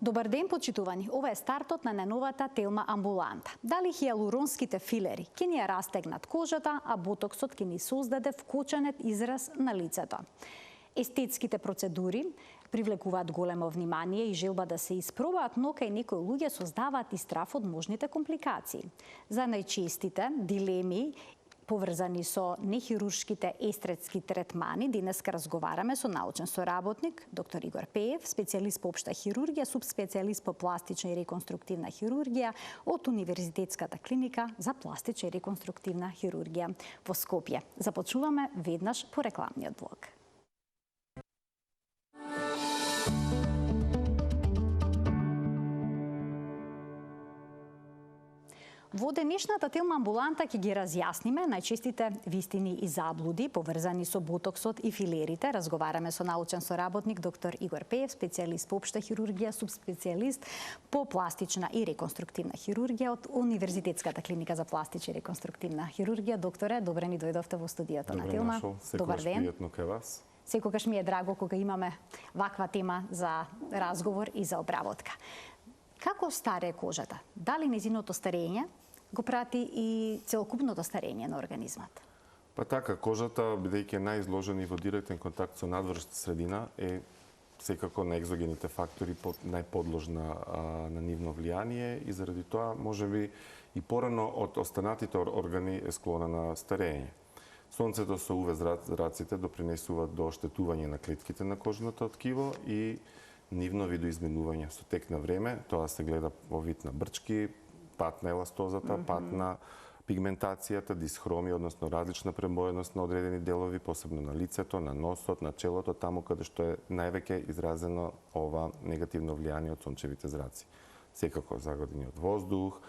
Добар ден, почитувани. Ова е стартот на најновата Телма амбуланта. Дали хијалуронските филери ќе ни ја растегнат кожата, а ботоксот ќе ни создаде вкоченет израз на лицето. Естетските процедури привлекуваат големо внимание и желба да се испробаат, но кај некои луѓе создаваат и страф од можните компликации. За најчестите дилеми поврзани со нехируршките естетски третмани, денеска разговараме со научен соработник, доктор Игор Пеев, специјалист по општа хирургија, субспецијалист по пластична и реконструктивна хирургија од Универзитетската клиника за пластична и реконструктивна хирургија во Скопје. Започнуваме веднаш по рекламниот блок. Во денешната Телма амбуланта ќе ги разјасниме најчестите вистини и заблуди поврзани со ботоксот и филерите. Разговараме со научен соработник доктор Игор Пеев, специјалист по општа хирургија, субспецијалист по пластична и реконструктивна хирургија од Универзитетската клиника за пластична и реконструктивна хирургија. Докторе, добре ни дојдовте во студиото на Телма. Добар ден. Пријатно кај вас. Секогаш ми е драго кога имаме ваква тема за разговор и за обработка. Како старее кожата? Дали нејзиното старење го прати и целокупното старење на организмот? Па така, кожата, бидејќи е најизложена во директен контакт со надвршната средина, е секако на екзогените фактори најподложна на нивно влијание и заради тоа можеби и порано од останатите органи е склона на старење. Сонцето со УВ зраците допринесуваат до оштетување на клетките на кожното ткиво и нивно видоизменување со тек на време. Тоа се гледа во вид на брчки, пат на еластозата, пат на пигментацијата, дисхромија, односно различна премоеност на одредени делови, посебно на лицето, на носот, на челото, таму каде што е највеќе изразено ова негативно влијание од сончевите зраци. Секако загадени од воздух,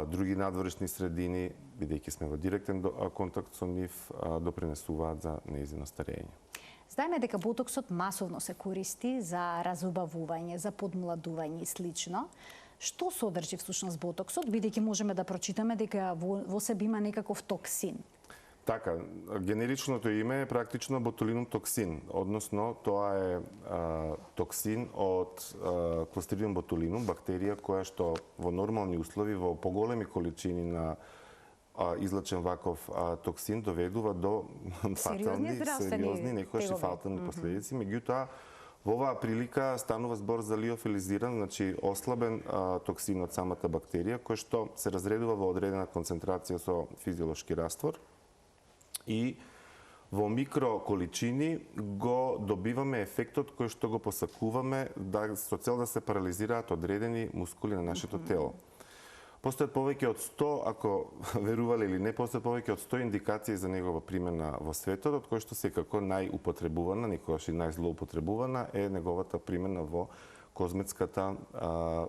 други надворешни средини, бидејќи сме во директен контакт со нив, допринесуваат за нејзино старење. Знаеме дека ботоксот масовно се користи за разубавување, за подмладување и слично. Што содржи всушност ботоксот, бидејќи можеме да прочитаме дека во себе има некаков токсин? Така, генеричното име е практично ботулинум токсин, односно тоа е токсин од Clostridium botulinum, бактерија која што во нормални услови, во поголеми количини на излачен ваков токсин доведува до фатални, сериозни, некојаш и фатални последици. Меѓутоа, во оваа прилика станува збор за лиофилизиран, значи ослабен токсин од самата бактерија, кој што се разредува во одредена концентрација со физиолошки раствор и во микро количини го добиваме ефектот кој што го посакуваме со цел да се парализираат одредени мускули на нашето тело. Постојат повеќе од 100, ако верувале или не, постојат повеќе од 100 индикации за негова примена во светот, од кој што секако најупотребувана, некогаш и најзлоупотребувана е неговата примена во козметската,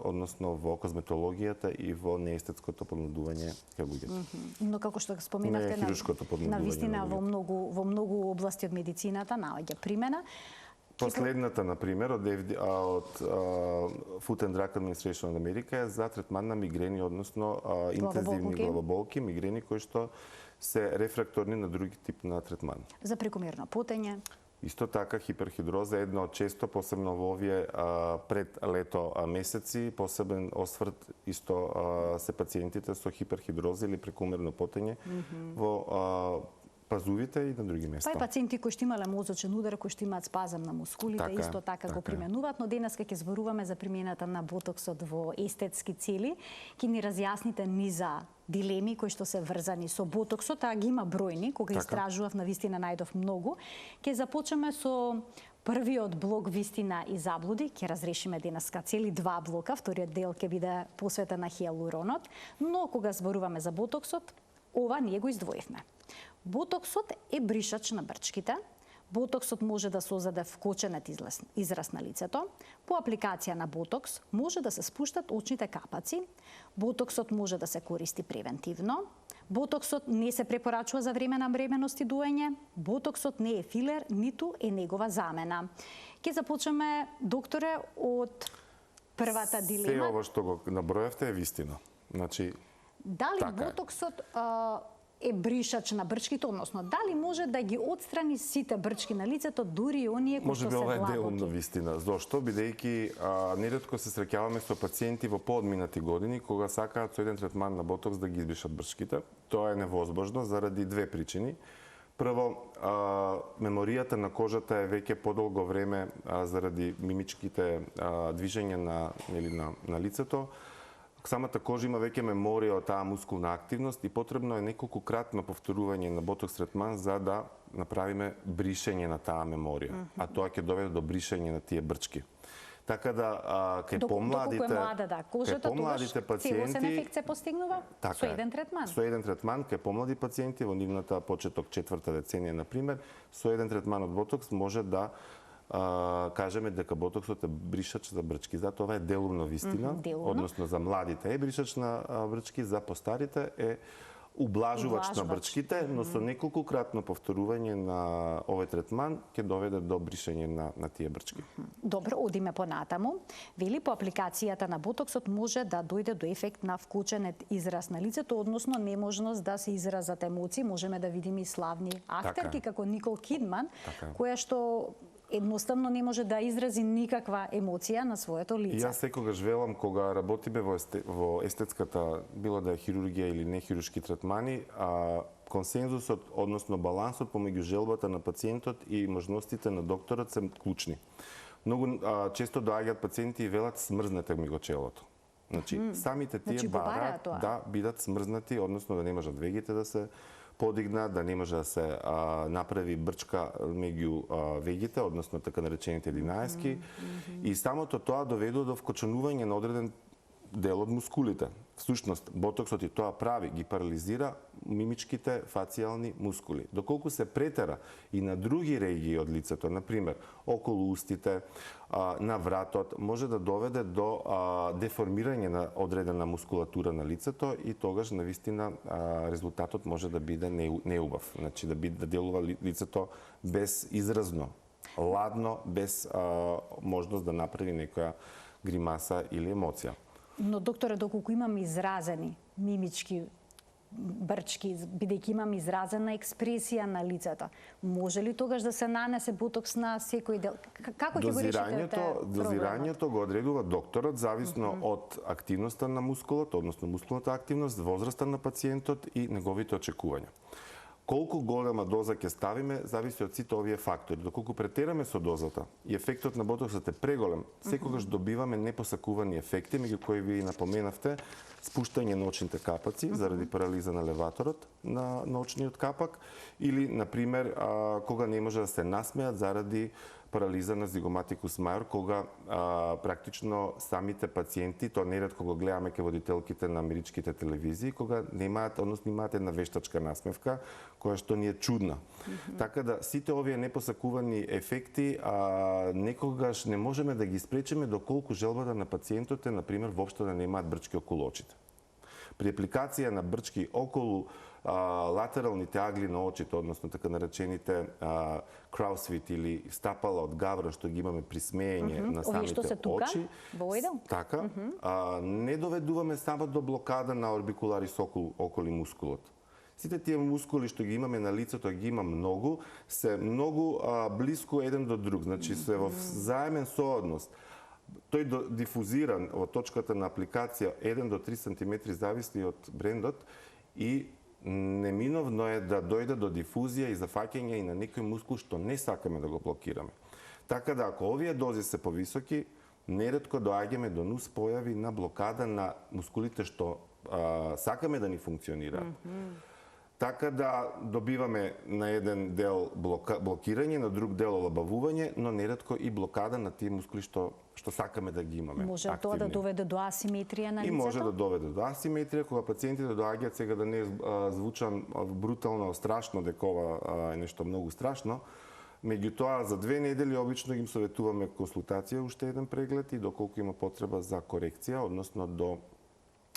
односно во козметологијата и во неестетското подмладување кај луѓето. Но како што споменавте, на вистина во многу области од медицината наоѓа примена. Последната, например, од Food and Drug Administration од Америка е за третман на мигрени, односно интензивни главоболки, мигрени кои што се рефракторни на други тип на третман. За прекомерно потење? Исто така, хиперхидроза е едно од често, посебно во овие пред лето месеци, посебен осврт исто се пациентите со хиперхидроза или прекомерно потење во пазувите и на други места. Па и пациенти кои што имале мозочен удар, кои што имаат спазам на мускулите, исто така го применуваат, но денеска ќе зборуваме за примената на ботоксот во естетски цели. Ќе ни разјасните низа дилеми кои што се врзани со ботоксот, а ги има бројни, кога истражував на вистина најдов многу. Ќе започнеме со првиот блок вистина и заблуди, ќе разрешиме денеска цели 2 блока, вториот дел ќе биде посветен на хијалуронот, но кога зборуваме за ботоксот, ова ние го издвоивме. Ботоксот е бришач на брчките. Ботоксот може да создаде вкоченет израз на лицето. По апликација на ботокс може да се спуштат очните капаци. Ботоксот може да се користи превентивно. Ботоксот не се препорачува за време на бременост и доење. Ботоксот не е филер, ниту е негова замена. Ќе започнеме, докторе, од првата дилема. Се ова што го набројавте е вистина. Значи, дали ботоксот е бришач на брчките, односно дали може да ги отстрани сите брчки на лицето, дури и оние кои што се ова е длабоки? делумно вистина. Зошто? Бидејќи неретко се среќаваме со пациенти во поодминати години кога сакаат со еден третман на ботокс да ги избришат брчките. Тоа е невозможно заради две причини. Прво, меморијата на кожата е веќе подолго време заради мимичките движења на лицето. Самата кожа има веќе меморија од таа мускулна активност и потребно е неколкократно повторување на ботокс третман за да направиме бришење на таа меморија. А тоа ќе доведе до бришење на тие брчки. Така да кај помладите целосен ефект се постигнува со еден третман. Со еден третман кај помлади пациенти во нивната почеток 4-та деценија на пример, со еден третман од ботокс може да кажеме дека ботоксот е бришач за брчки. Затоа ова е делумно вистина, односно за младите е бришач на брчки, за постарите е ублажувач на брчките, но со неколкократно повторување на овој третман ќе доведе до бришење на тие брчки. Добро, одиме понатаму. Вели по апликацијата на ботоксот може да дојде до ефект на вкочен израз на лицето, односно неможност да се изразат емоции. Можеме да видиме и славни актерки како Никол Кидман, која што едноставно не може да изрази никаква емоција на своето лице. И јас секогаш велам кога работиме во естетската, било да е хирургија или нехируршки третмани, консензусот, односно балансот помеѓу желбата на пациентот и можностите на докторот се клучни. Многу често доаѓаат пациенти и велат смрзнете ми го челото. Значи, самите тие бараат да бидат смрзнати, односно да не можат вегите да се подигна, да не може да се направи брчка меѓу вегите, односно така наречените динаески. И самото тоа доведува до вкоченување на одреден дел од мускулите. Всушност, ботоксот и тоа прави, ги парализира мимичките фацијални мускули. Доколку се претера и на други регии од лицето, например, околу устите, на вратот, може да доведе до деформирање на одредена мускулатура на лицето и тогаш навистина резултатот може да биде неубав. Значи да делува лицето безизразно, ладно, без можност да направи некоја гримаса или емоција. Но, докторе, доколку имам изразени мимички брчки, бидејќи имам изразена експресија на лицето, може ли тогаш да се нанесе ботокс на секој дел? Како ќе го решите проблемот? Дозирањето го одредува докторот зависно од активноста на мускулот, односно мускулната активност, возраста на пациентот и неговите очекувања. Колку голема доза ќе ставиме, зависи од сите овие фактори. Доколку претераме со дозата и ефектот на ботоксот е преголем, секогаш добиваме непосакувани ефекти, меѓу кои ви напоменавте спуштање на очните капаци заради парализа на леваторот на очниот капак или, например, кога не може да се насмеат заради парализа на зигоматикус мајор, кога практично самите пациенти, тоа неретко го гледаме ке водителките на америчките телевизии, кога немаат една вештачка насмевка, која што ни е чудна. Така да, сите овие непосакувани ефекти некогаш не можеме да ги спречиме доколку желбата на пациентот е, например, воопшто да немаат брчки околу очите. При апликација на брчки околу латералните агли на очите, односно така наречените краусвит или стапала од гавра што ги имаме при смеење на самите очи. Така, не доведуваме само до блокада на орбикуларис околи мускулот. Сите тие мускули што ги имаме на лицето, ги има многу, се многу блиску еден до друг, значи се во заемен сооднос. Тој дифузиран во точката на апликација 1 до 3 см зависи од брендот и неминовно е да дојде до дифузија и зафаќање и на некој мускул што не сакаме да го блокираме. Така да, ако овие дози се повисоки, неретко доаѓаме до нус појави на блокада на мускулите што сакаме да ни функционираат. Така да добиваме на еден дел блокирање, на друг дел олабавување, но неретко и блокада на тие мускули што сакаме да ги имаме. Може тоа да доведе до асиметрија на лицето? И може да доведе до асиметрија, кога пациентите доаѓаат, сега да не звучам брутално, страшно, дека ова е нешто многу страшно, меѓутоа за 2 недели обично им советуваме консултација, уште еден преглед и доколку има потреба за корекција, односно до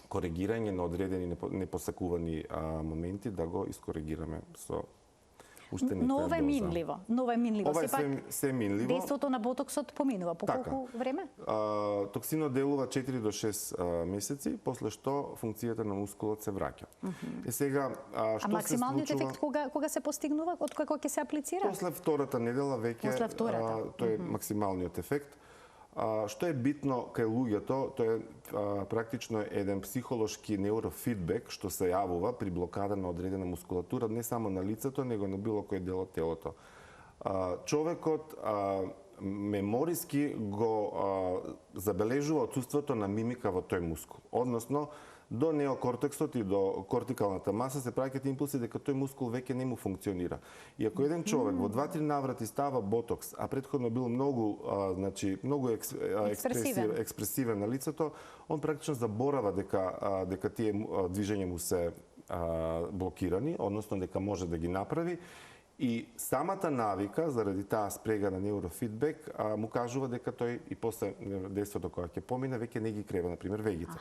коригирање на одредени непосакувани моменти, да го искоригираме со уште некоја Ново е доза. минливо. Ново е минливо. Ова е Сепак, се минливо. Дејството на ботоксот поминува по колку време? Токсинот делува 4 до 6 месеци, после што функцијата на мускулот се враќа. Сега, што се максималниот случува? ефект кога се постигнува, од кога ќе се аплицира? После втората недела веќе тој е максималниот ефект. Што е битно кај луѓето, тоа е практично еден психолошки неурофидбек што се јавува при блокада на одредена мускулатура, не само на лицето, него на било кој дел од телото. Човекот мемориски го забележува отсуството на мимика во тој мускул. Односно, до неокортексот и до кортикалната маса се праќаат импулси дека тој мускул веќе не му функционира. И ако еден човек во 2-3 наврати става ботокс, а претходно бил многу експресивен на лицето, он практично заборава дека тие движења му се блокирани, односно дека може да ги направи. И самата навика, заради таа спрега на неурофидбек, му кажува дека тој и после дејството кога ќе помине, веќе не ги крева, например, вегите.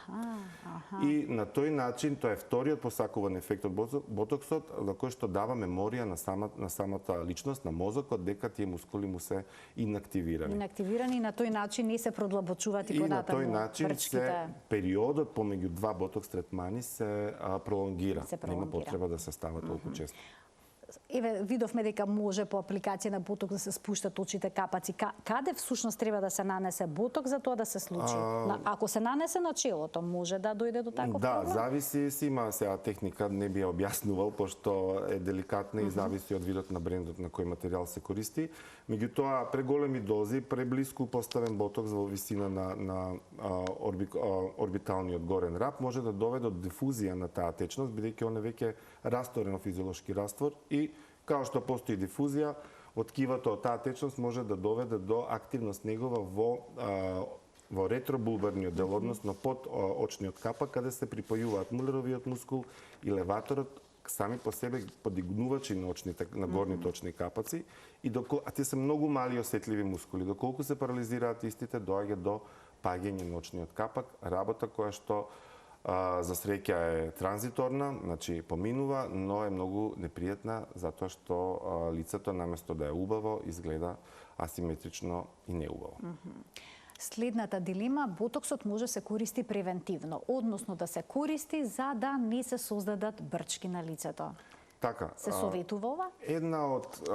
И на тој начин, тоа е вториот посакуван ефект од ботоксот, за кој што дава меморија на самата личност, на мозокот, дека тие мускули му се инактивирани. Инактивирани и на тој начин не се продлабочуваат и понатаму брчките. И на тој начин периодот помеѓу два ботокс третмани се пролонгира. Нема потреба да се става толку често. Еве, видовме дека може по апликација на ботокс да се спуштат очите капаци. Каде всушност треба да се нанесе ботокс за тоа да се случи? Ако се нанесе на челото, може да дојде до таков проблем? Да, зависи, има сега техника, не би ја објаснувал, пошто е деликатна и зависи од видот на брендот на кој материјал се користи. Меѓутоа, преголеми дози, преблиску поставен ботокс во висина на орбиталниот горен раб може да доведе до дифузија на таа течност, бидејќи он е веќе растворен физиолошки раствор и као што постои дифузија, откивото од таа течност може да доведе до активност негова во ретробулбарниот дел, односно под очниот капак, каде се припојуваат мулеровиот мускул и леваторот, сами по себе подигнувачи на горните очни капаци, а тие се многу мали и осетливи мускули. Доколку се парализираат истите, доаѓа до паѓање на очниот капак, работа која што за среќа е транзиторна, значи поминува, но е многу непријатна затоа што лицето наместо да е убаво изгледа асиметрично и неубаво. Следната дилема, ботоксот може да се користи превентивно, односно да се користи за да не се создадат брчки на лицето. Така. Се советува ова? Една од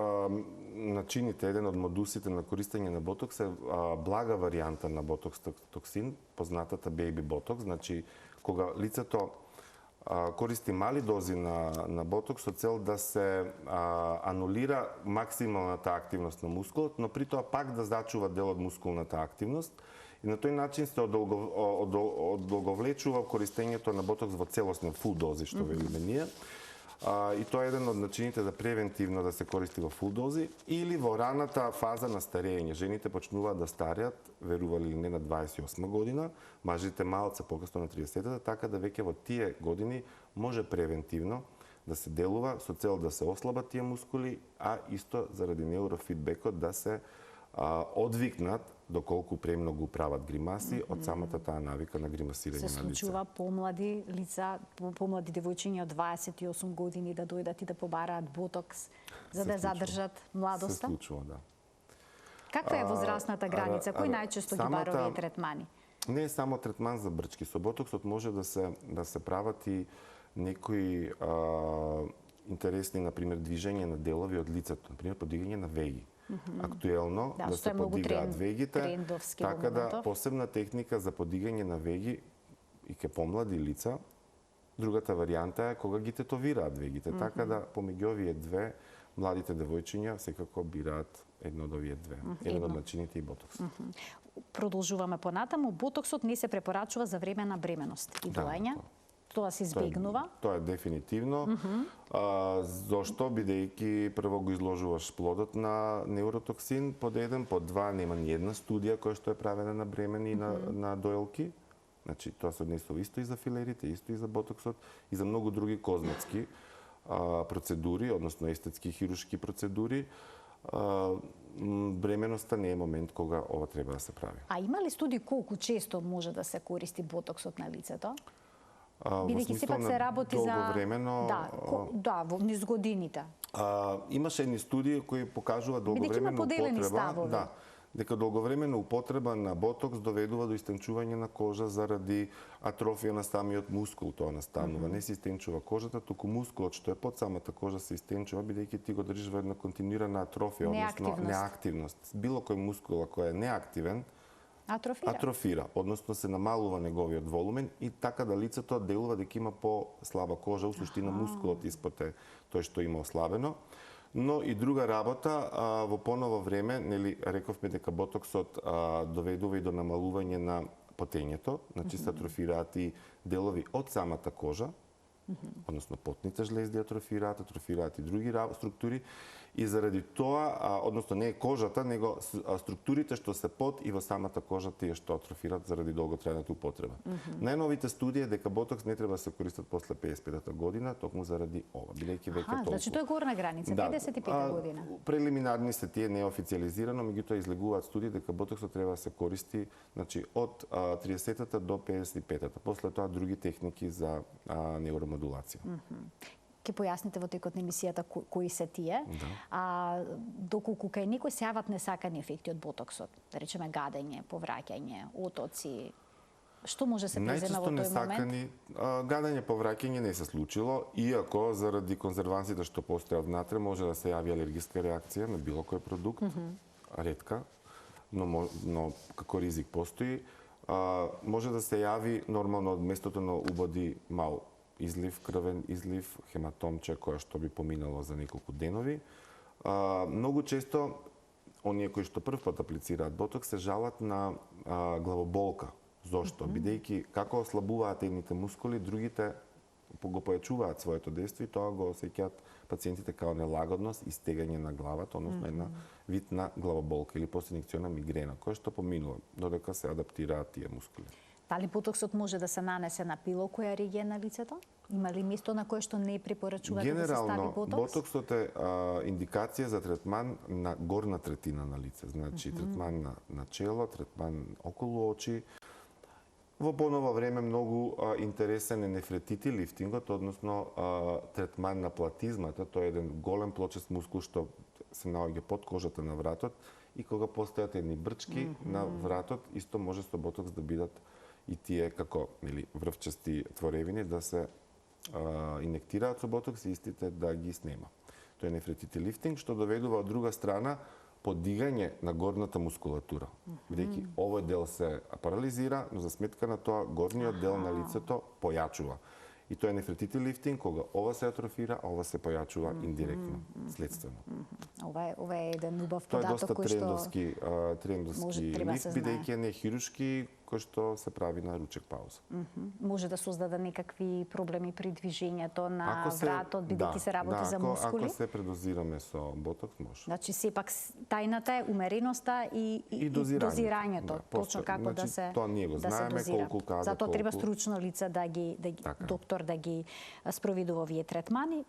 начините, еден од модусите на користење на ботокс е блага варијанта на ботокс токсин, познатата бејби ботокс, значи кога лицето користи мали дози на ботокс со цел да се анулира максималната активност на мускулот, но при тоа пак да зачува дел од мускулната активност и на тој начин се одолговлечува користењето на ботокс во целосна фул дози, што велиме ние. И тоа е еден од начините за превентивно да се користи во фул дози или во раната фаза на старење. Жените почнуваат да стареат, верували или не, на 28 година, мажите малце покасно на 30-та, така да веќе во тие години може превентивно да се делува со цел да се ослабат тие мускули, а исто заради неурофидбекот да се одвикнат доколку премногу прават гримаси од самата таа навика на гримасирање на лице. Се случува помлади лица, помлади девојчиња од 28 години да дојдат и да побараат ботокс за да задржат младоста? Се случува, да. Каква е возрастната граница? Кој најчесто ги бара овие третмани? Не е само третман за брчки. Со ботоксот може да се прават и некои интересни, например, движење на делови од лицето, например, подигање на веги. Актуелно да се подигаат вегите, така да посебна техника за подигање на веги и ке помлади лица. Другата варијанта е кога ги тетовираат вегите, така да помеѓу овие две младите девојчиња секако бираат едно од овие две. Едно од начините и ботокс. Продолжуваме понатаму. Ботоксот не се препорачува за време на бременост и доање. Тоа се избегнува? Тоа е дефинитивно. Зошто? Бидејќи прво го изложуваш плодот на неуротоксин, под еден, под два нема ни една студија која што е правена на бремени и на доелки. Значи, тоа се однесува исто и за филерите, исто и за ботоксот, и за многу други козметски процедури, односно естетски хируршки процедури. Бременоста не е момент кога ова треба да се прави. А има ли студии колку често може да се користи ботоксот на лицето? Бидејќи сепак се работи за во низ годините. Имаше едни студии кои покажуваат долговремена употреба, дека долговремена употреба на ботокс доведува до истенчување на кожа заради атрофија на самиот мускул, тоа настанува. Не се истенчува кожата, туку мускулот што е под самата кожа се истенчува, бидејќи ти го држиш во една континуирана атрофија, односно неактивност. Било кој мускул кој е неактивен, атрофира, односно се намалува неговиот волумен и така да лицето делува дека има по-слаба кожа, у суштина мускулот испод е тој што има ослабено. Но и друга работа, во поново време, нели рековме дека ботоксот доведува и до намалување на потењето, значи се атрофираат и делови од самата кожа, односно потните жлезди атрофираат и други структури, и заради тоа, односно не е кожата, него структурите што се под и во самата кожа тие што атрофираат заради долготрајната употреба. Најновите студии е дека ботокс не треба да се користат после 55-та година, токму заради ова, бидејќи веќе толку. Значи тоа е горна граница, 55 година. Прелиминарни се тие неофициализирано, меѓутоа излегуваат студии дека ботоксот треба да се користи, значи од 30-та до 55-та. После тоа други техники за неуромодулација. Ке појасните во текот на емисијата кои се тие, доколку кај некој се јават несакани ефекти од ботоксот, да речеме гадење, повраќање, отоци, што може се презема во тој момент? Гадење, повраќање не се случило, иако заради конзервансите што постојат внатре може да се јави алергиска реакција на било кој продукт, ретка, но како ризик постои. Може да се јави нормално од местото на убади мал излив, крвен излив, хематомче која што би поминало за неколку денови. Многу често оние кои што прв пат аплицираат ботокс се жалат на главоболка. Зошто? Бидејќи како ослабуваат едните мускули, другите го појачуваат своето дејство и тоа го осеќаат пациентите као нелагодност и стегање на главата, односно една вид на главоболка или постинекциона мигрена, која што поминува додека се адаптираат тие мускули. Дали ботоксот може да се нанесе на било која регија на лицето? Има ли место на кое што не препорачувате да се стави ботокс? Генерално, ботоксот е индикација за третман на горна третина на лице. Значи, третман на чело, третман околу очи. Во поново време многу интересен е нефретити лифтингот, односно третман на платизмата. Тоа е еден голем плочест мускул што се наоѓа под кожата на вратот и кога постојат едни брчки на вратот, исто може со ботокс да бидат и тие како врвчасти творевини да се инектираат со ботокс и истите да ги снема. Тоа е нефретити лифтинг што доведува од друга страна подигање на горната мускулатура. Бидејќи овој дел се парализира, но за сметка на тоа горниот дел на лицето појачува. И тоа е нефретити лифтинг, кога ова се атрофира, а ова се појачува индиректно, следствено. Ова е еден убав податок кој што трендовски лифт, бидејќи е не хируршки, кој што се прави на ручек пауза. Може да создаде некакви проблеми при движењето на вратот, бидејќи се работи за мускули? Ако се предозираме со ботокс, може. Значи, сепак тајната е умереноста и дозирањето. Точно како да се тоа ние го знаеме, колку када, затоа треба стручно лице доктор да ги спроведува овие третмани.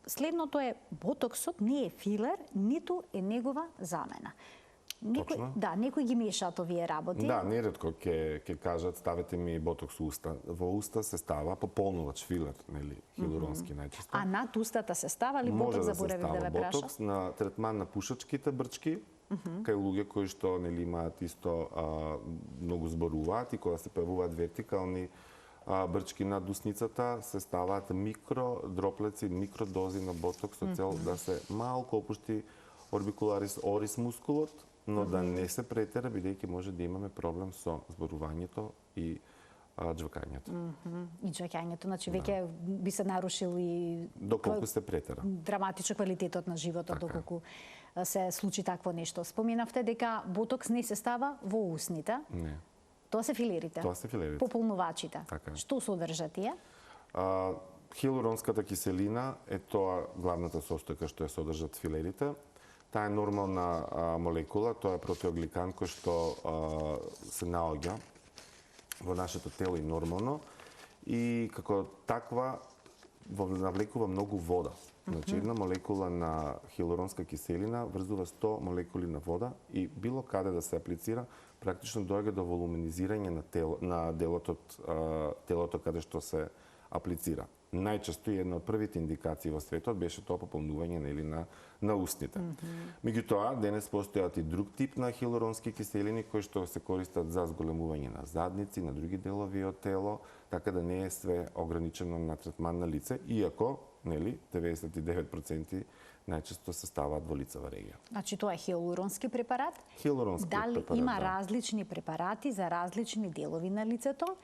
Следното е, ботоксот не е филер, ниту е негова замена. Некои ги мешаат овие работи. Да, неретко ќе кажат ставете ми ботокс уста. Во уста се става пополнувач филер, нели, хилуронски најчесто. А над устата се става ли ботокс, заборавив да ве праша? Ботокс на третман на пушачките брчки, кај луѓе кои што нели имаат исто многу зборуваат и кога се појавуваат вертикални брчки над усницата, се ставаат микро дроплеци, микродози на ботокс со цел да се малку опушти орбикуларис орис мускулот, но да не се претера, бидејќи може да имаме проблем со зборувањето и џвакањето. И џвакањето, значи веќе би се нарушил и доколку се претера. Драматично квалитетот на животот, доколку се случи такво нешто. Споменавте дека ботокс не се става во усните. Не. Тоа се филерите. Тоа се филерите. Пополнувачите. Што содржат тие? Хилуронската киселина е тоа главната состојка што ја содржат филерите. Таа е нормална молекула, тоа е протеогликан кој што се наоѓа во нашето тело и нормално и како таква навлекува многу вода. Значи една молекула на хилуронска киселина врзува 100 молекули на вода и било каде да се аплицира, практично доаѓа до волуменизирање на телото каде што се аплицира. Најчесто и една од првите индикации во светот беше тоа пополнување нели на устните. Меѓутоа, денес постојат и друг тип на хиалуронски киселини кои што се користат за зголемување на задници, на други делови од тело, така да не е све ограничено на третман на лице, иако нели 99% најчесто се ставаат во лицева регија. Значи тоа е хиалуронски препарат? Хиалуронски препарат. Дали има различни препарати за различни делови на лицето?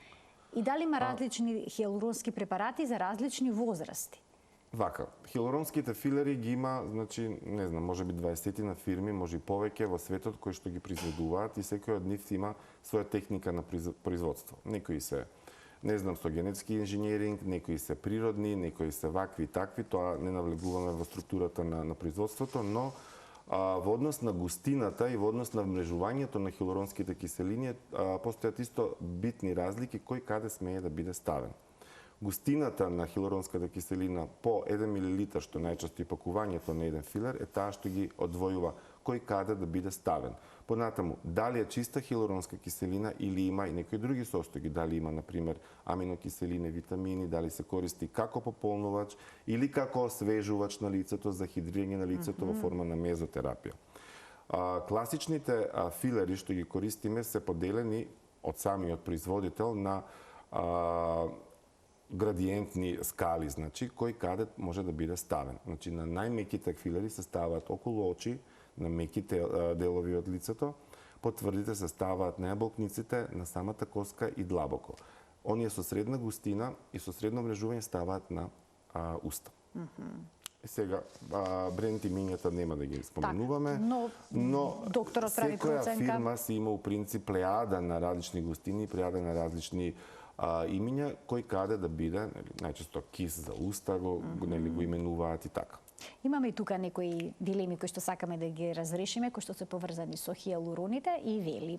И дали има различни хиалуронски препарати за различни возрасти? Вака, хиалуронските филери ги има, значи, не знам, може би 20 на фирми, може и повеќе во светот кои што ги произведуваат и секој од нив има своја техника на производство. Некои се, не знам, со генетски инженеринг, некои се природни, некои се вакви и такви, тоа не навлегуваме во структурата на производството, но во однос на густината и во однос на вмрежувањето на хиалуронските киселини постојат исто битни разлики кој каде смее да биде ставен. Густината на хиалуронската киселина по 1 мл, што најчесто и пакувањето на еден филер, е таа што ги одвојува кој каде да биде ставен. Понатаму, дали е чиста хиалуронска киселина или има и некои други состојки, дали има, например, аминокиселини, витамини, дали се користи како пополнувач или како освежувач на лицето, за хидрирање на лицето во форма на мезотерапија. Класичните филери што ги користиме се поделени од самиот производител на градиентни скали, значи, кој каде може да биде ставен. Значи, на најмеките филери се ставаат околу очи, на меките делови од лицето, потврдите се ставаат на јаболкниците, на самата коска и длабоко. Оние со средна густина и со средно мрежување ставаат на уста. Сега, бренд имињата нема да ги споменуваме, но докторот прави проценка. Секоја фирма си има у принцип плејада на различни густини, плејада на различни имиња, кој каде да биде, најчесто кис за уста го именуваат и така. Имаме и тука некои дилеми кои што сакаме да ги разрешиме, кои што се поврзани со хиалуроните и вели.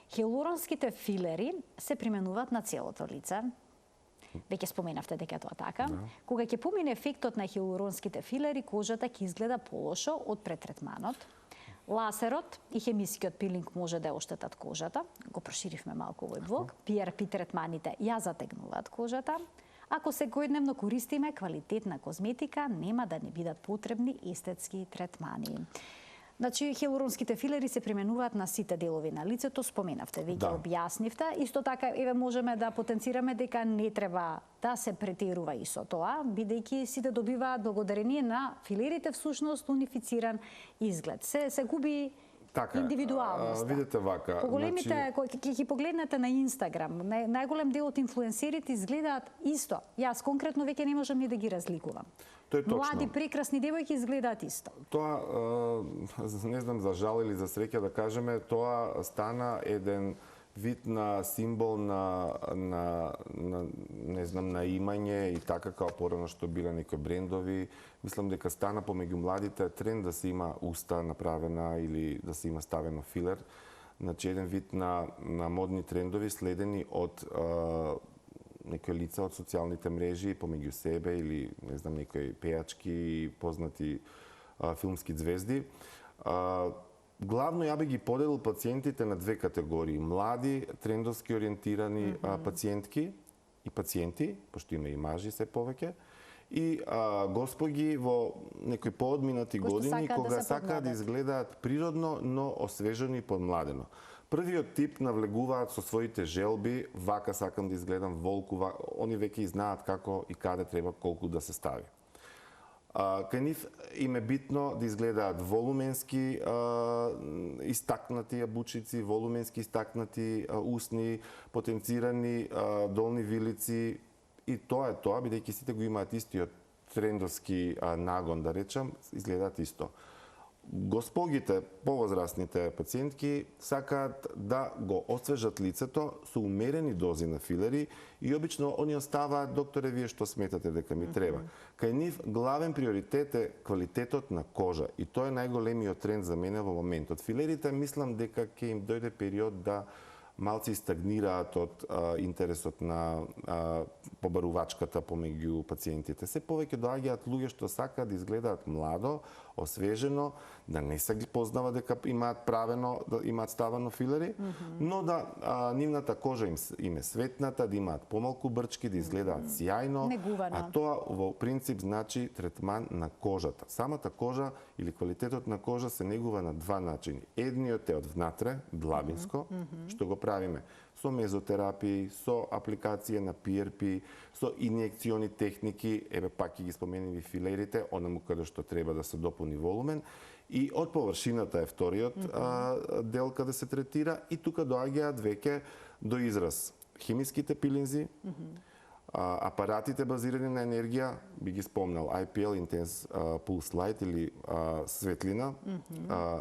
Хиалуронските филери се применуваат на целото лице. Веќе споменавте дека тоа така. Кога ќе помине ефектот на хиалуронските филери, кожата ќе изгледа полошо од претретманот. Лазерот и хемискиот пилинг може да оштетат кожата. Го проширивме малку овој блок. PRP третманите ја затегнуваат кожата. Ако секојдневно користиме квалитетна козметика, нема да не бидат потребни естетски третмани. Значи, хиалуронските филери се применуваат на сите делови на лицето, споменавте, веќе објаснивте. Исто така, еве можеме да потенцираме дека не треба да се претерува и со тоа, бидејќи сите добиваат благодарение на филерите всушност унифициран изглед. Се губи индивидуалноста. Видете вака. Поголемите, ќе ги погледнете на Инстаграм, најголем дел од инфлуенсерите изгледаат исто. Јас конкретно веќе не можам ни да ги разликувам. Млади, прекрасни девојки изгледаат исто. Тоа, не знам за жал или за среќа да кажеме, тоа стана еден вид на символ не знам, на имање и така као порано што биле некои брендови. Мислам дека стана помеѓу младите тренд да се има уста направена или да се има ставено филер. Значи еден вид на модни трендови следени од некои лица од социјалните мрежи помеѓу себе или не знам некои пејачки, познати филмски звезди. Главно ја би ги поделил пациентите на две категории: млади, трендовски ориентирани пациентки и пациенти, пошто има и мажи се повеќе, и господи во некои поодминати години кога сакаат да изгледаат природно, но освежено и подмладено. Првиот тип навлегуваат со своите желби, вака сакам да изгледам, волку, они веќе знаат како и каде треба колку да се стави. Кај нив им е битно да изгледаат волуменски истакнати јабучици, волуменски истакнати усни, потенцирани долни вилици, и тоа е тоа, бидејќи сите го имаат истиот трендовски нагон, да речам, изгледаат исто. Госпогите, повозрастните пациентки, сакаат да го освежат лицето со умерени дози на филери и обично они оставаат: докторе, вие што сметате дека ми треба? Кај нив главен приоритет е квалитетот на кожа и тоа е најголемиот тренд за мене во моментот. Филерите мислам дека ќе им дојде период да малце стагнираат од интересот на побарувачката помеѓу пациентите. Се повеќе доаѓаат луѓе што сакаат да изгледаат младо, освежено, да не се ги познава дека имаат ставано филери, но да нивната кожа им е светната, да имаат помалку брчки, да изгледаат сјајно, а тоа во принцип значи третман на кожата. Самата кожа или квалитетот на кожа се негува на два начини. Едниот е од внатре, длабинско, што го правиме со мезотерапии, со апликација на PRP, со инјекциони техники, еве пак ги споменеви филерите, онаму каде што треба да се дополни волумен, и од површината е вториот дел каде се третира, и тука доаѓаат веќе до израз хемиските пилинзи, апаратите базирани на енергија, би ги спомнал IPL, Intense Pulse Light или светлина,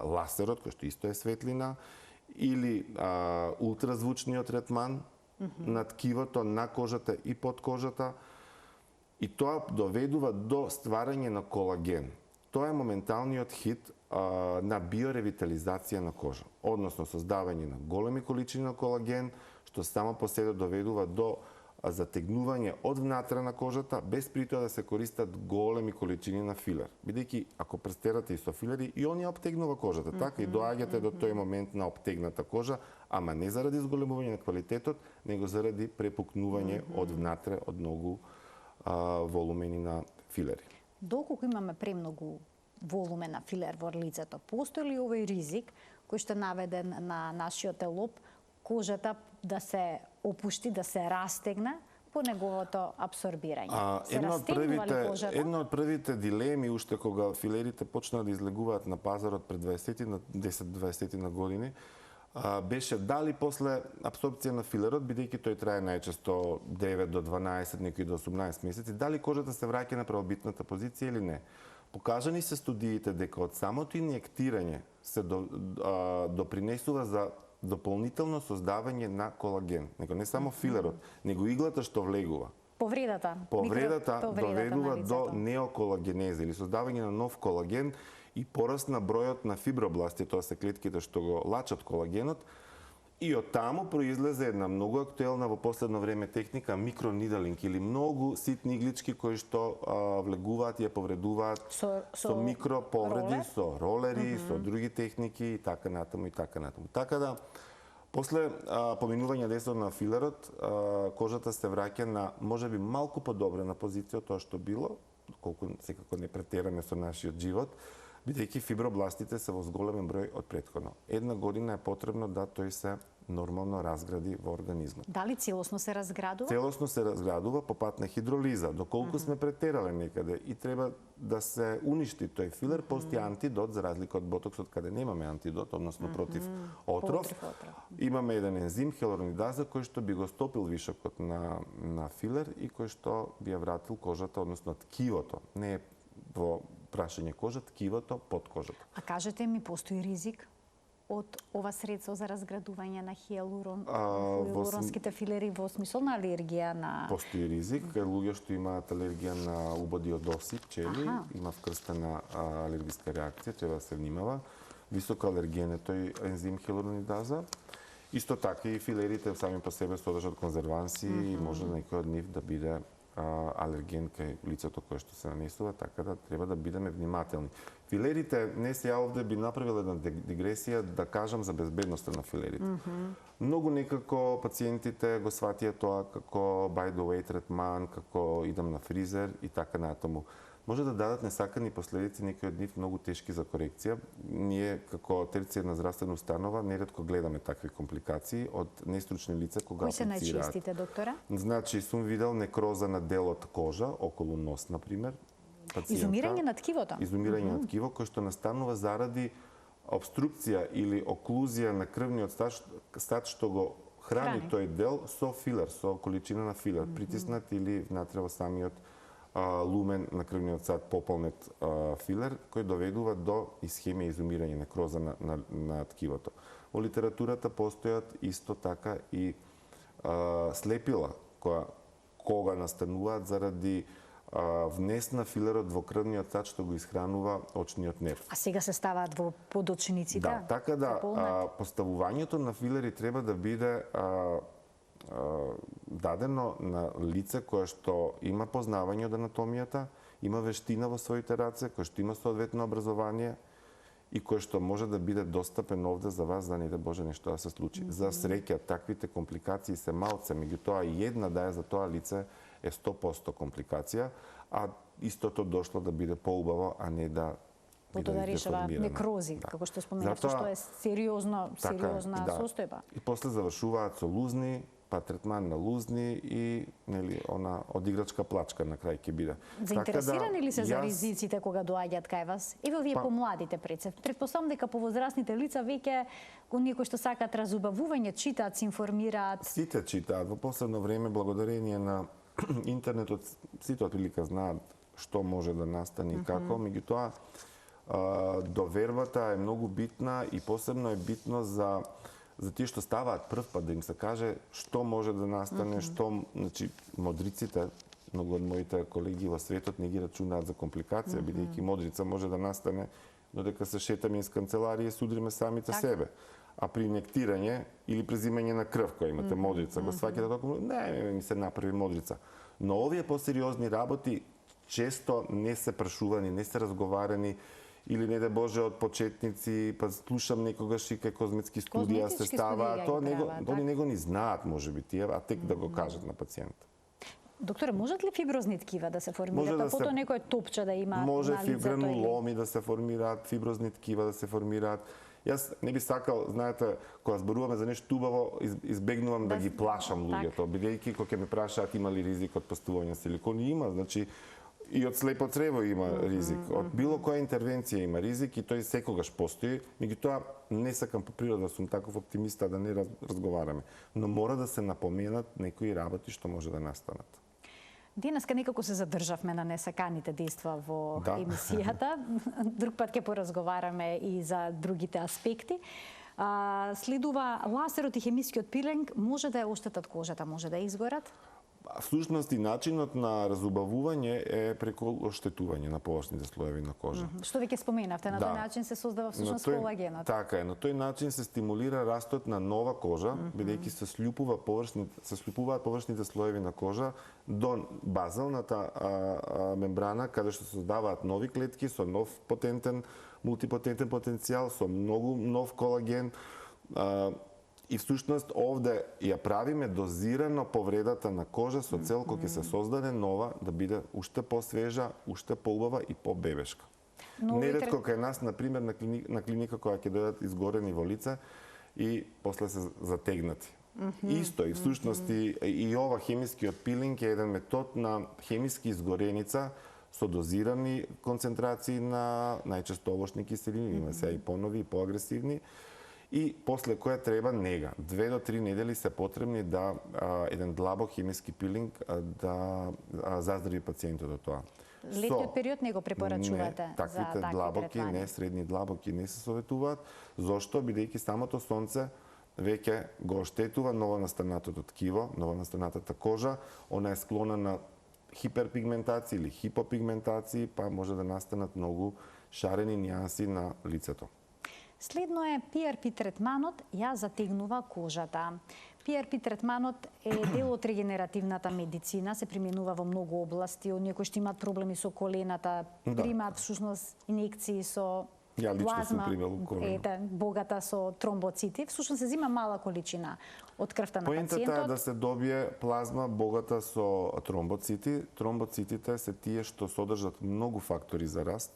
ласерот, кој што исто е светлина, или ултразвучниот третман на ткивото, на кожата и под кожата, и тоа доведува до стварање на колаген. Тоа е моменталниот хит на биоревитализација на кожа, односно создавање на големи количини на колаген, што само по себе доведува до затегнување од внатре на кожата, без при тоа да се користат големи количини на филер. Бидејќи, ако престерате и со филери, и оние обтегнува кожата, така и доаѓате до тој момент на обтегната кожа, ама не заради зголемување на квалитетот, него заради препукнување од внатре од многу волумени на филери. Доколку имаме премногу волумен на филер во лицето, постои ли овој ризик кој што е наведен на нашиот лоб, кожата да се опушти, да се растегне по неговото абсорбирање? Една од првите дилеми, уште кога филерите почнаа да излегуваат на пазарот пред 10-20 на години, беше дали после абсорбција на филерот, бидејќи тој трае најчесто 9 до 12, некои до 18 месеци, дали кожата се враќа на правобитната позиција или не. Покажани се студиите дека од самото инјектирање се допринесува за дополнително создавање на колаген. Него не само филерот, него иглата што влегува. Повредата доведува до неоколагенеза или создавање на нов колаген и пораст на бројот на фибробласти, тоа се клетките што го лачат колагенот, и од таму произлезе една многу актуелна во последно време техника микронидалинг или многу ситни иглички кои што влегуваат и ја повредуваат со микроповреди, со ролери, со други техники и така натаму и така натаму. Така да, после поминување десот на филерот, кожата се враќа на можеби малку подобрена позиција од тоа што било, колку секако не претераме со нашиот живот, бидејќи фибробластите се во зголемен број од претходно. Една година е потребно да тој се нормално разгради во организмот. Дали целосно се разградува? Целосно се разградува по пат на хидролиза. Доколку сме претерале некаде и треба да се уништи тој филер, постои антидот, за разлика од ботоксот, каде немаме антидот, односно против отров. Имаме еден ензим, хелоронидаза, кој што би го стопил вишокот на филер и кој што би ја вратил кожата, односно ткивото. Не е во прашање кожа, ткивото под кожата. А кажете ми, постои ризик од ова средство за разградување на хијалуронските филери во смисол на алергија на... Постои ризик, луѓе што имаат алергија на убоди од оси, пчели, има вкрстена алергиска реакција, треба да се внимава. Високо алергиен е тој ензим хијалуронидаза. Исто така и филерите сами по себе содржат конзерванси и може некој од нив да биде алерген кај лицето кое што се нанесува, така да треба да бидеме внимателни. Филерите, не се ја овде би направила една дигресија да кажам за безбедноста на филерите. Многу некако пациентите го сватија тоа како by the way третман, како идам на фризер и така натаму. Може да дадат несакани последици, некои од нив многу тешки за корекција. Ние како терцијарна здравствена установа неретко гледаме такви компликации од нестручни лица кога аплицираат. Кои се најчестите, доктора? Значи, сум видел некроза на дел од кожа, околу нос, например. Изумирање на ткивото? Изумирање на ткиво, кој што настанува заради обструкција или оклузија на крвниот стат што го храни тој дел со филер, со количина на филер, притиснат или внатре во самиот лумен на крвниот стат попълнет филер, кој доведува до исхемија, изумирање, некроза на ткивото. Во литературата постојат исто така и слепила, кога настануваат заради внес на филерот во крвниот стат што го исхранува очниот нерв. А сега се ставаат во подочниците? Да, така да поставувањето на филери треба да биде дадено на лице кое што има познавање од анатомијата има вештина во своите раце, кој што има соодветно образование и кој што може да биде достапен овде за вас, да не даде Боже нешто да се случи. За среќа, таквите компликации се малце, меѓутоа и една да е за тоа лице е 100% компликација, а истото дошло да биде поубаво, а не да Пото да решава некрози, како што споменавте, што е сериозна состојба. И после завршуваат со лузни, па третман на лузни и нели она одиграчка плачка на крај ќе биде. Заинтересирани ли се за ризиците кога доаѓаат кај вас? Ево вие помладите пред се. Предпоставам дека по возрастните лица веќе некои што сакаат разубавување, читаат, се информираат. Сите читаат. Во последно време, благодарение на интернетот, сите отприлика знаат што може да настане и како, меѓутоа довербата е многу битна и посебно е битно за тие што ставаат прв пат да им се каже што може да настане, што, значи, модриците, многу од моите колеги во светот не ги рачунаат за компликација, бидејќи модрица може да настане додека се шетаме из канцеларија и судриме самите себе. А при инектирање или презимање на крв која имате модрица, го сваќате толку, не ми се направи модрица. Но овие посериозни работи често не се прашувани, не се разговарани, или не да Боже од почетници, па слушам некогаш и кај козметски студија се става, тоа они него ни знаат можеби тие, а тек да го кажат на пациент. Докторе, можат ли фиброзни ткива да се формираат, а потоа некој топче да има може на лицето? Може грануломи да се формираат, фиброзни ткива да се формираат. Јас не би сакал, знаете, кога зборуваме за нешто убаво, избегнувам да ги плашам луѓето, бидејќи кога ќе ме прашаат има ли ризик од пастување силикони, има, значи и од слепо црево има ризик. Од било која интервенција има ризик и тој секогаш постои. Меѓутоа, не сакам по природа, сум таков оптимиста да не разговараме. Но мора да се напоменат некои работи што може да настанат. Денеска некако се задржавме на несаканите дејства во емисијата. Друг пат ќе поразговараме и за другите аспекти. Следува лазерот и хемискиот пилинг, може да ја оштетат кожата, може да ја изгорат? Всушност и начинот на разубавување е преку оштетување на површните слоеви на кожа. Што веќе споменавте, на тој начин се создава всушност колагенот. Така е, на тој начин се стимулира растот на нова кожа, бидејќи се слупуваат површните слоеви на кожа до базалната мембрана, каде што се создаваат нови клетки со нов мултипотентен потенцијал, со многу нов колаген. И всушност овде ја правиме дозирано повредата на кожа со цел кога ќе се создаде нова да биде уште посвежа, уште поубава и побебешка. Неретко кај нас, например, на клиника која ќе дојдат изгорени во лице и после се затегнати. Исто и всушност и ова хемискиот пилинг е еден метод на хемиски изгореница со дозирани концентрации на најчесто овошни киселини, има се и понови и поагресивни, и после која треба нега. 2 до 3 недели се потребни да еден длабок хемиски пилинг да заздрави пациентот од тоа. Летниот период не го препорачувате за такви длабоки, не средни длабоки не се советуваат. Зошто? Бидејќи самото сонце веќе го оштетува новонастанатото ткиво, новонастанатата кожа, она е склона на хиперпигментација или хипопигментација, па може да настанат многу шарени нијанси на лицето. Следно е PRP третманот ја затегнува кожата. PRP третманот е дел од регенеративната медицина, се применува во многу области, од некои што имаат проблеми со колената, примаат всушност инекции со плазма, богата со тромбоцити, всушност се зима мала количина од крвта на пациентот. Поентата е да се добие плазма богата со тромбоцити. Тромбоцитите се тие што содржат многу фактори за раст,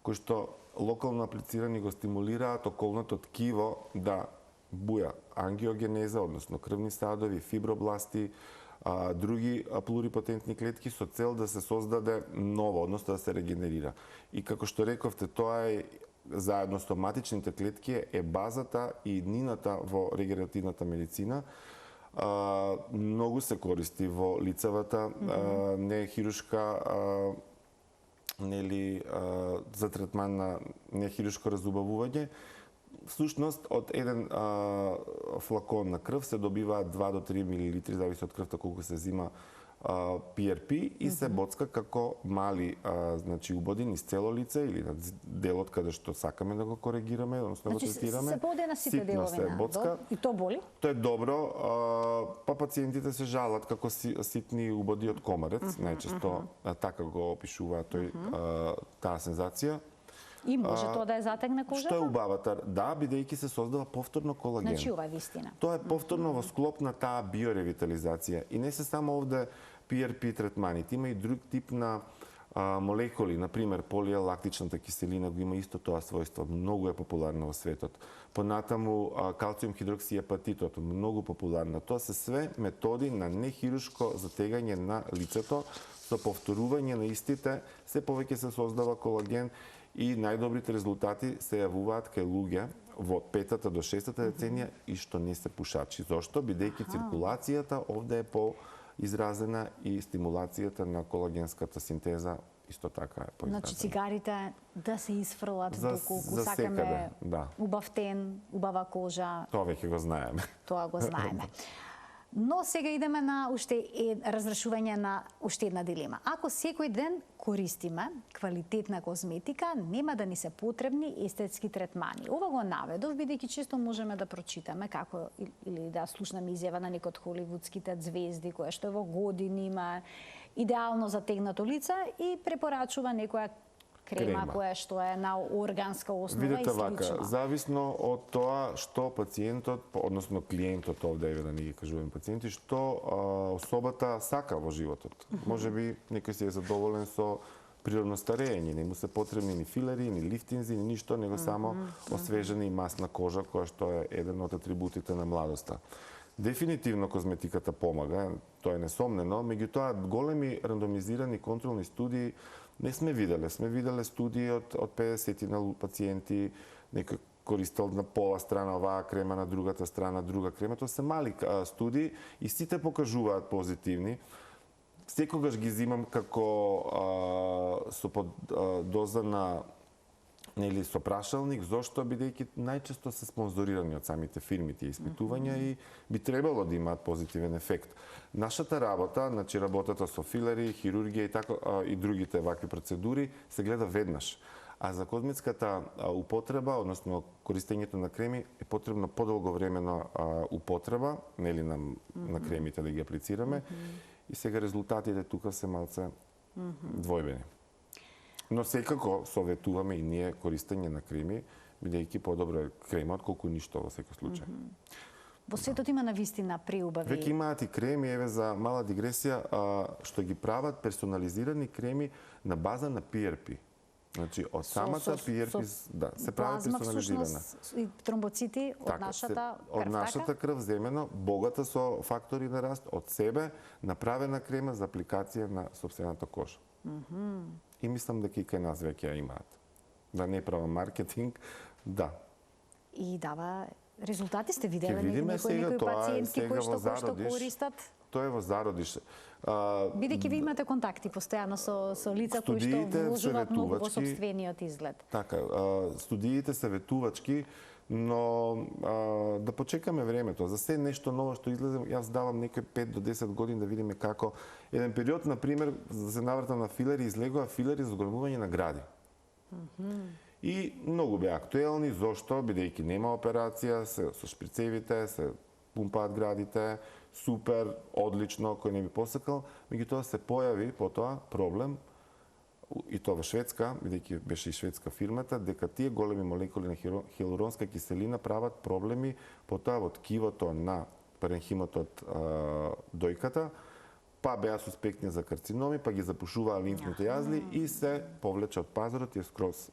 кои што локално аплицирани го стимулираат околното ткиво да буја ангиогенеза, односно крвни садови, фибробласти, други плурипотентни клетки со цел да се создаде ново, односно да се регенерира. И како што рековте, тоа е заедно со матичните клетки е базата и иднината во регенеративната медицина. Многу се користи во лицевата нехирушка за третман на нехирушко разубавување. Всушност, од еден флакон на крв се добиваат 2 до 3 мл, зависи од крвта колку се зима PRP и се боцка како мали значи убоди низ цело лице или на делот каде што сакаме да го коригираме, односно да го третираме. Се поде на сите делови на боцка. И то боли? Тоа е добро, па пациентите се жалат како ситни убоди од комарец, најчесто така го опишуваат таа сензација. И може тоа да е затегне кожата? Што е убавата? Да, бидејќи се создава повторно колаген. Значи ова е вистина. Тоа е повторно во склоп на таа биоревитализација. И не се само овде PRP третманите, има и друг тип на молекули, например полиелактичната киселина го има исто тоа својство, многу е популарна во светот. Понатаму калциум хидроксиепатитот, многу популарна. Тоа се све методи на нехируршко затегање на лицето со повторување на истите, се повеќе се создава колаген и најдобрите резултати се јавуваат кај луѓе во 5-та до 6-та деценија и што не се пушачи. Зошто? Бидејќи циркулацијата овде е изразена и стимулацијата на колагенската синтеза исто така е поизразена. Значи цигарите да се изфрлат доколку сакаме секаде, да. Убав тен, убава кожа. Тоа веќе го знаеме. Тоа го знаеме. Но сега идеме на разрешување на уште една дилема. Ако секој ден користиме квалитетна козметика, нема да ни се потребни естетски третмани. Ова го наведов, бидејќи често можеме да прочитаме како или да слушнеме изјава на некои од холивудските звезди која што во години има идеално затегнато лице и препорачува некоја крема која што е на органска основа. Видете и слично. вака, зависно од тоа што пациентот, односно клиентот овде, да не ги кажуваме пациенти, што особата сака во животот. Може би некој си е задоволен со природно старење, не му се потребни ни филери, ни лифтинзи, ни ништо, него само освежена и масна кожа, која што е еден од атрибутите на младоста. Дефинитивно козметиката помага, тоа е несомнено, меѓутоа големи рандомизирани контролни студии не сме виделе. Сме виделе студии од 50 на пациенти, некој користел на пола страна оваа крема, на другата страна друга крема. Тоа се мали студии и сите покажуваат позитивни. Секогаш ги зимам како со доза на или со прашалник, зошто бидејќи најчесто се спонзорирани од самите фирми тие испитувања и би требало да имаат позитивен ефект. Нашата работа, значи работата со филери, хирургија и така и другите вакви процедури се гледа веднаш. А за козметската употреба, односно користењето на креми, е потребно подолго време на употреба, нели на кремите да ги аплицираме. И сега резултатите тука се малце двојбени. Но секако советуваме и ние користење на креми, бидејќи подобро е крема отколку ништо во секој случај. Во светот има навистина преубави. Веќе имаат и креми, еве за мала дигресија, што ги прават персонализирани креми на база на PRP. Значи, од самата PRP се прави персонализирана. И тромбоцити од нашата крв, од нашата крв земено, богата со фактори на раст, од себе направена крема за апликација на сопствената кожа. И мислам дека и кај нас веќе ја имаат. Да не правам маркетинг, да. И дава резултати, сте виделе некои пациентки кои што користат? Тоа е во зародиш. Бидејќи ви имате контакти постојано со лица кои што вложуваат многу во сопствениот изглед. Така, студиите се ветувачки, но да почекаме времето. За се нешто ново што излезе, јас давам некои 5 до 10 години да видиме како еден период, например, за да се навратам на филери, излегоа филери за зголемување на гради. И многу беа актуелни, зошто? Бидејќи нема операција, со шприцевите, се пумпаат градите, супер, одлично, кој не би посекал, меѓутоа се појави потоа проблем, и тоа во Шведска, бидејќи беше и шведска фирмата, дека тие големи молекули на хиалуронска киселина прават проблеми потоа во ткивото на паренхимот од дојката, па беа суспектни за карциноми, па ги запушуваа лимфните јазли и се повлече од пазарот и е скроз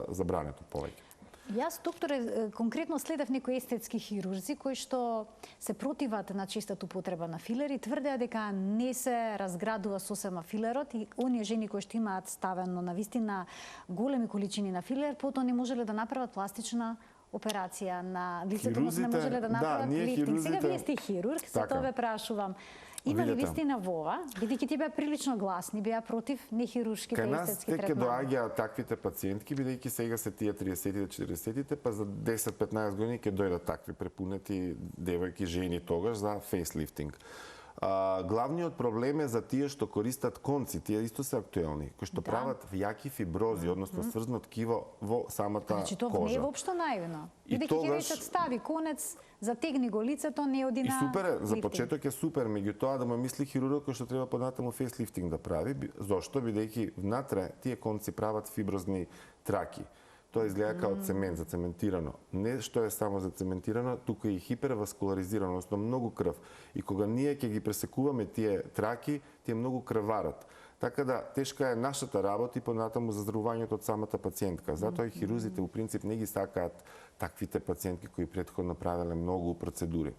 забрането повеќе. Јас, докторе, конкретно следев некои естетски хирурзи кои што се противат на честата употреба на филери, тврдеа дека не се разградува сосема филерот и оние жени кои што имаат ставено на вистина големи количини на филер, потоа не можеле да направат пластична операција на лицето, но не можеле да направат лифтинг. Сега вие сте хирург, за тоа ве прашувам. Има ли вистина во ова? Бидејќи ти беа прилично гласни, беа против нехируршките естетски третмани. Кај нас доаѓаат таквите пациентки, бидејќи сега се тие 30-тите, 40-тите, па за 10-15 години ќе дојдат такви препунети девојки, жени тогаш за фейслифтинг. Главниот проблем е за тие што користат конци, тие исто се актуелни, кои што прават јаки фибрози, односно сврзано ткиво во самата Значи, тоа не е кожа. воопшто наивно. И Бидејќи тогаш- ќе речат стави конец, затегни го лицето, не оди И на супер е, за лифтинг. почеток е супер, меѓутоа да му мисли хирург кој што треба понатаму фейслифтинг да прави. Зошто? Бидејќи внатре тие конци прават фиброзни траки. Тоа изгледа као цемент, зацементирано. Не што е само зацементирано, туку и хиперваскуларизирано, односно многу крв. И кога ние ќе ги пресекуваме тие траки, тие многу крварат. Така да, тешка е нашата работа и понатаму за здравувањето од самата пациентка. Затоа и хирурзите у принцип не ги сакаат таквите пациентки кои претходно правеле многу процедури.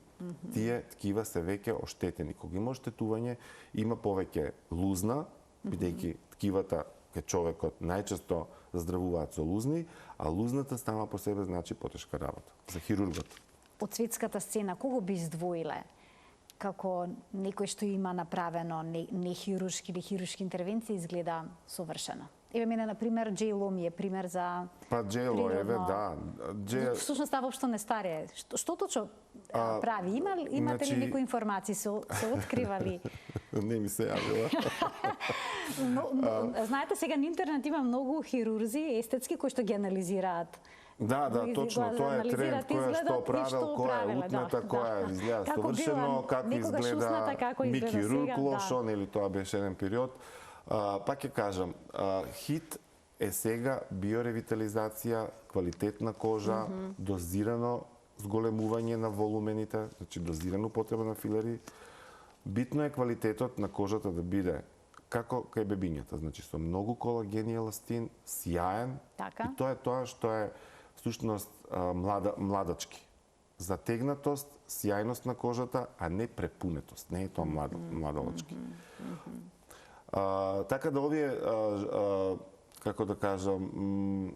Тие ткива се веќе оштетени. Кога има оштетување, има повеќе лузна, бидејќи ткивата кај човекот најчесто заздравуваат со лузни, а лузната сама по себе значи потешка работа за хирургот. Од светската сцена, кого би издвоиле како некој што има направено не хируршки или хируршки интервенции изгледа совршено? Еве мене, например, J.Lo ми е пример за Па J.Lo, еве, да. Всушност таа воопшто не старее. Што точно прави? Имате значи- ли некои информации, се откривали? Не ми се јавила. Знаете, сега на интернет има многу хирурзи естетски кои што ги анализираат. Да, точно, тоа е тренд, која што правел, која е утната, која изгледа совршено, како изгледа Мики Рукло, нели тоа беше еден период. Пак ќе кажам, хит е сега биоревитализација, квалитетна кожа, дозирано зголемување на волумените, значи дозирано потреба на филери. Битно е квалитетот на кожата да биде како кај бебињата, значи со многу колаген и еластин, сјаен. Така. И тоа е тоа што е всушност младачки. Затегнатост, сјајност на кожата, а не препунетост. Не е тоа младалачки. Така да овие, како да кажам,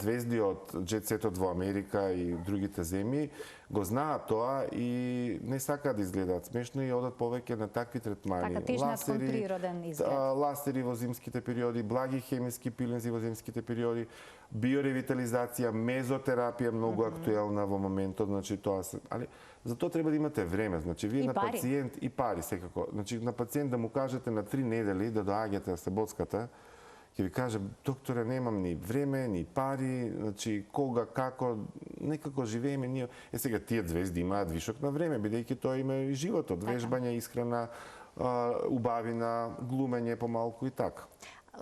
звезди од Jet Set-от во Америка и другите земји го знаат тоа и не сакаат да изгледаат смешно и одат повеќе на такви третмани. Така, тежниот кон природен изглед. Ласери во зимските периоди, благи хемиски пилинзи во зимските периоди, биоревитализација, мезотерапија многу актуелна во моментот, значи тоа се, али за тоа треба да имате време, значи вие И на пари. пациент и пари секако. Значи на пациент да му кажете на 3 недели да доаѓате да се боцкате, ќе ви каже, докторе, немам ни време, ни пари, значи кога, како, некако живееме ние. Сега тие звезди имаат вишок на време, бидејќи тоа има и животот, вежбање, исхрана, убавина, глумење помалку и така.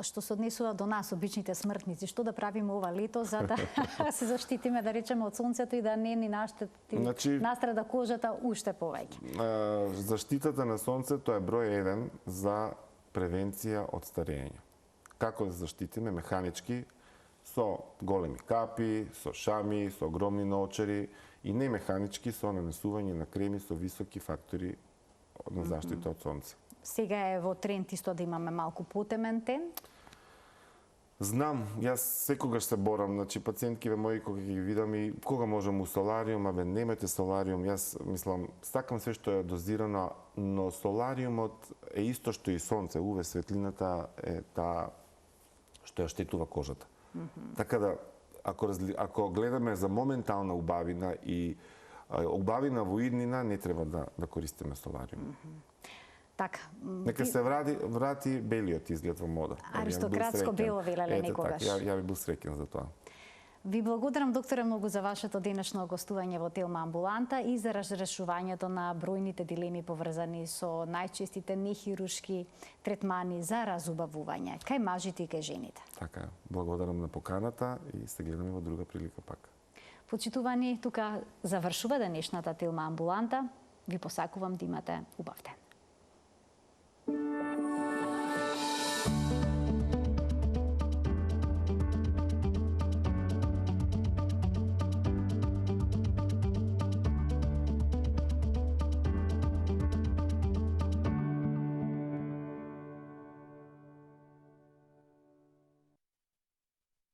Што се однесува до нас, обичните смртници, што да правиме ова лето за да се заштитиме, да речеме, од сонцето и да не ни настрада кожата уште повеќе? Заштитата на сонцето е број 1 за превенција од старење. Како да заштитиме механички со големи капи, со шами, со огромни наочари и не механички со нанесување на креми со високи фактори на заштита од сонце. Сега е во тренд исто да имаме малку потемен тен. Знам, јас секогаш се борам, значи пациенткиве мои кога ги видам и кога можам у солариум, абе немете солариум, јас мислам, сакам се што е дозирано, но солариумот е исто што и сонце, уве светлината е таа што ја штетува кожата. Така да, ако гледаме за моментална убавина и убавина во иднина, не треба да користиме солариум. Така. Нека се врати белиот изглед во мода. Аристократско бело велеле некогаш. Ја би бил среќен за тоа. Ви благодарам, докторе, многу за вашето денешно гостување во Телма амбуланта и за разрешувањето на бројните дилеми поврзани со најчестите нехируршки третмани за разубавување кај мажите и кај жените. Така, благодарам на поканата и се гледаме во друга прилика пак. Почитувани, тука завршува денешната Телма амбуланта. Ви посакувам да имате убав ден.